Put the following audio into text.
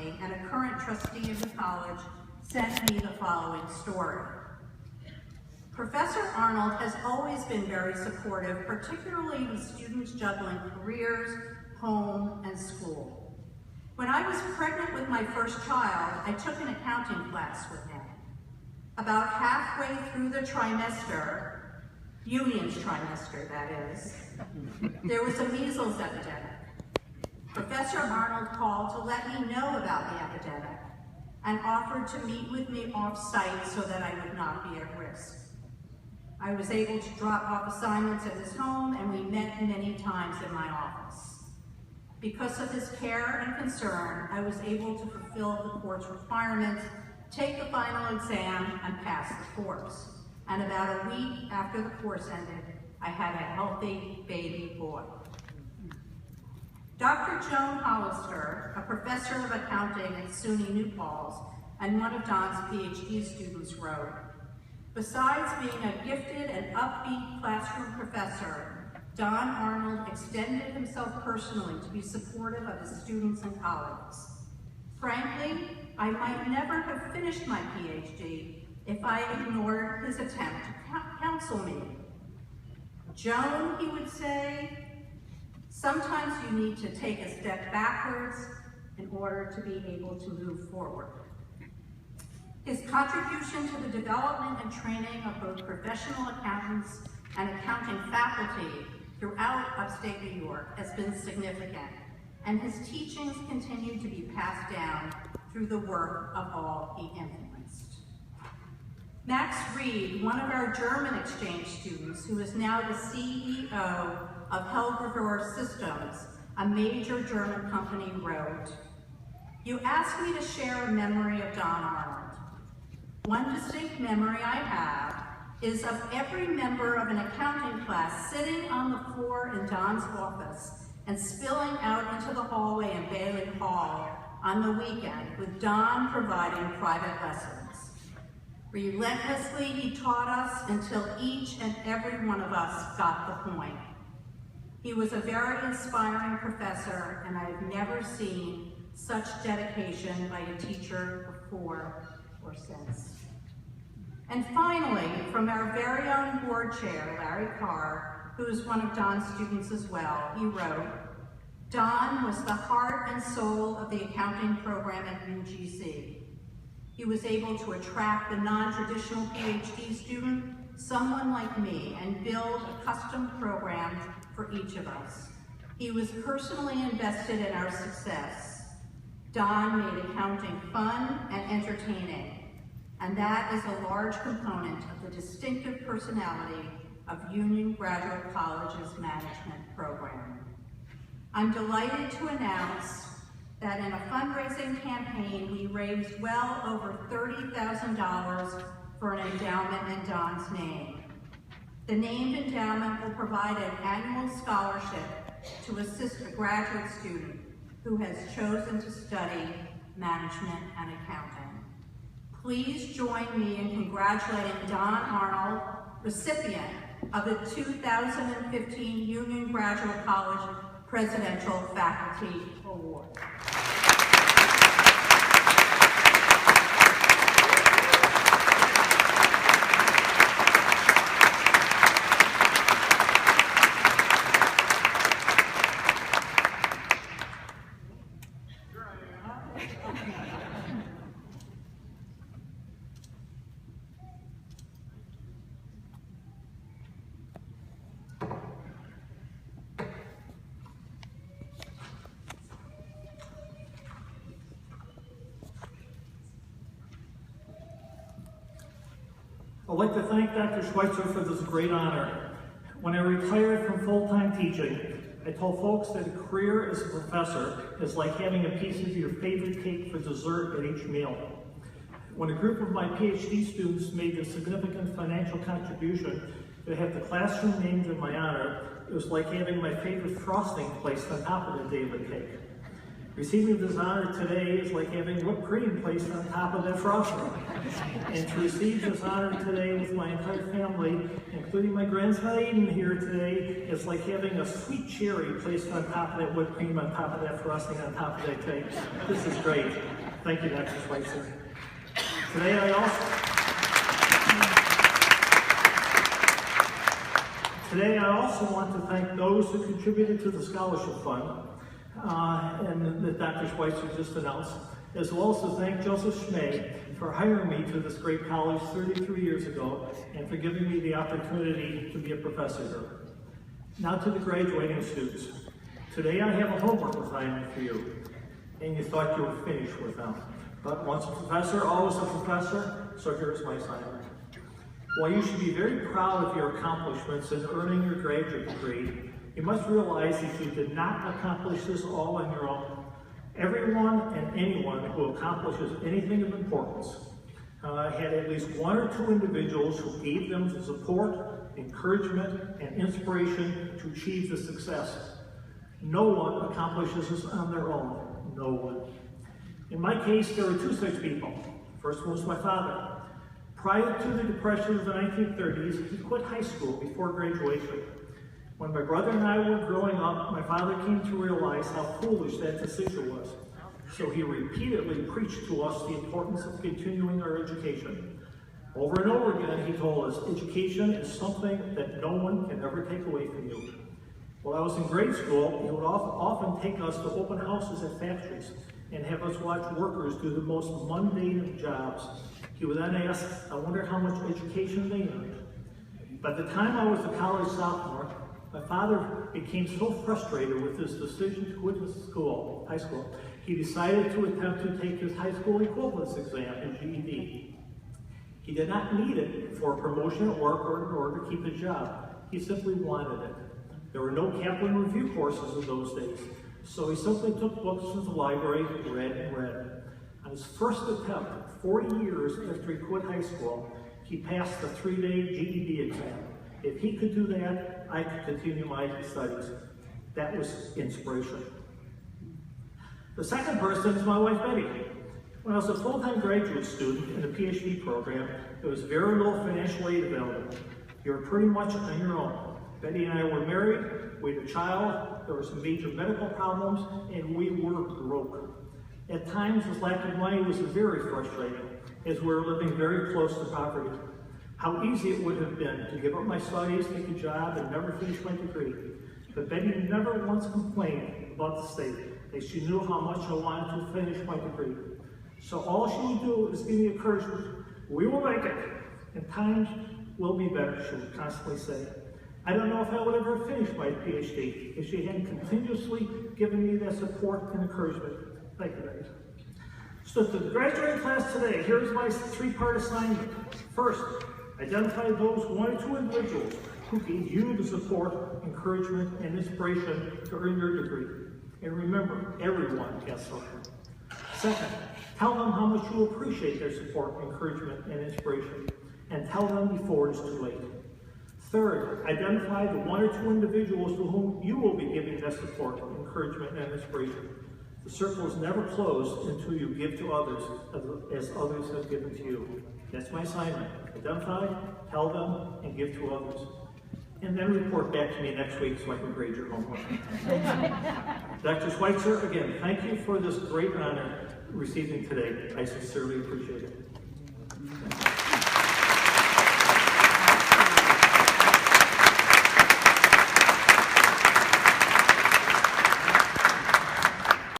me and a current trustee of the college sent me the following story. Professor Arnold has always been very supportive, particularly with students juggling careers, home, and school. When I was pregnant with my first child, I took an accounting class with him. About halfway through the trimester, union's trimester that is, there was a measles epidemic. Professor Arnold called to let me know about the epidemic and offered to meet with me off-site so that I would not be at risk. I was able to drop off assignments at his home, and we met many times in my office. Because of his care and concern, I was able to fulfill the course requirements, take the final exam, and pass the course. And about a week after the course ended, I had a healthy baby boy. Dr. Joan Hollister, a professor of accounting at SUNY New Paltz and one of Don's PhD students, wrote, "Besides being a gifted and upbeat classroom professor, Don Arnold extended himself personally to be supportive of his students and colleagues. Frankly, I might never have finished my PhD if I ignored his attempt to counsel me. Joan," he would say, "sometimes you need to take a step backwards in order to be able to move forward." His contribution to the development and training of both professional accountants and accounting faculty throughout upstate New York has been significant, and his teachings continue to be passed down through the work of all he influenced. Max Reed, one of our German exchange students, who is now the CEO of Helgeror Systems, a major German company, wrote, "You asked me to share a memory of Don Arnold. One distinct memory I have is of every member of an accounting class sitting on the floor in Don's office and spilling out into the hallway in Bailey Hall on the weekend, with Don providing private lessons. Relentlessly, he taught us until each and every one of us got the point. He was a very inspiring professor, and I have never seen such dedication by a teacher before or since." And finally, from our very own board chair, Larry Carr, who is one of Don's students as well, he wrote, "Don was the heart and soul of the accounting program at UGC. He was able to attract the non-traditional PhD student, someone like me, and build a custom program for each of us. He was personally invested in our success. Don made accounting fun and entertaining, and that is a large component of the distinctive personality of Union Graduate College's management program." I'm delighted to announce that in a fundraising campaign, we raised well over $30,000 for an endowment in Don's name. The named endowment will provide an annual scholarship to assist a graduate student who has chosen to study management and accounting. Please join me in congratulating Don Arnold, recipient of the 2015 Union Graduate College Presidential Faculty Award. I'd like to thank Dr. Schweitzer for this great honor. When I retired from full-time teaching, I told folks that a career as a professor is like having a piece of your favorite cake for dessert at each meal. When a group of my PhD students made a significant financial contribution to have the classroom named in my honor, it was like having my favorite frosting placed on top of the daily cake. Receiving this honor today is like having whipped cream placed on top of that frosting. And to receive this honor today with my entire family, including my grandson Aiden here today, is like having a sweet cherry placed on top of that whipped cream, on top of that frosting, on top of that cake. This is great. Thank you, Dr. Schweitzer. Today I also want to thank those who contributed to the scholarship fund and that Dr. Schweitzer just announced, as well as to thank Joseph Schmay for hiring me to this great college 33 years ago and for giving me the opportunity to be a professor here. Now to the graduating students. Today I have a homework assignment for you, and you thought you were finished with them. But once a professor, always a professor, so here's my assignment. While you should be very proud of your accomplishments in earning your graduate degree, you must realize that you did not accomplish this all on your own. Everyone and anyone who accomplishes anything of importance had at least one or two individuals who gave them the support, encouragement, and inspiration to achieve the success. No one accomplishes this on their own. No one. In my case, there were two such people. First one was my father. Prior to the Depression of the 1930s, he quit high school before graduation. When my brother and I were growing up, my father came to realize how foolish that decision was. So he repeatedly preached to us the importance of continuing our education. Over and over again, he told us, education is something that no one can ever take away from you. While I was in grade school, he would often take us to open houses at factories and have us watch workers do the most mundane of jobs. He would then ask, I wonder how much education they earned. By the time I was a college sophomore, my father became so frustrated with his decision to quit high school, he decided to attempt to take his high school equivalence exam, his GED. He did not need it for a promotion at work or in order to keep his job. He simply wanted it. There were no Kaplan review courses in those days, so he simply took books from the library, read and read. On his first attempt, 40 years after he quit high school, he passed the 3-day GED exam. If he could do that, I could continue my studies. That was inspiration. The second person is my wife, Betty. When I was a full-time graduate student in the PhD program, there was very little financial aid available. You were pretty much on your own. Betty and I were married, we had a child, there were some major medical problems, and we were broke. At times, this lack of money was very frustrating, as we were living very close to poverty. How easy it would have been to give up my studies, take a job, and never finish my degree. But Betty never once complained about the state, as she knew how much I wanted to finish my degree. So all she would do is give me encouragement. We will make it, and times will be better, she would constantly say. I don't know if I would ever finish my PhD if she hadn't continuously given me that support and encouragement. Thank you, Betty. So to the graduating class today, here's my 3-part assignment. First, identify those 1 or 2 individuals who gave you the support, encouragement, and inspiration to earn your degree. And remember, everyone has something. Second, tell them how much you appreciate their support, encouragement, and inspiration. And tell them before it's too late. Third, identify the 1 or 2 individuals to whom you will be giving that support, encouragement, and inspiration. The circle is never closed until you give to others as others have given to you. That's my assignment. Identify, tell them, and give to others. And then report back to me next week so I can grade your homework. Dr. Schweitzer, again, thank you for this great honor receiving today. I sincerely appreciate it.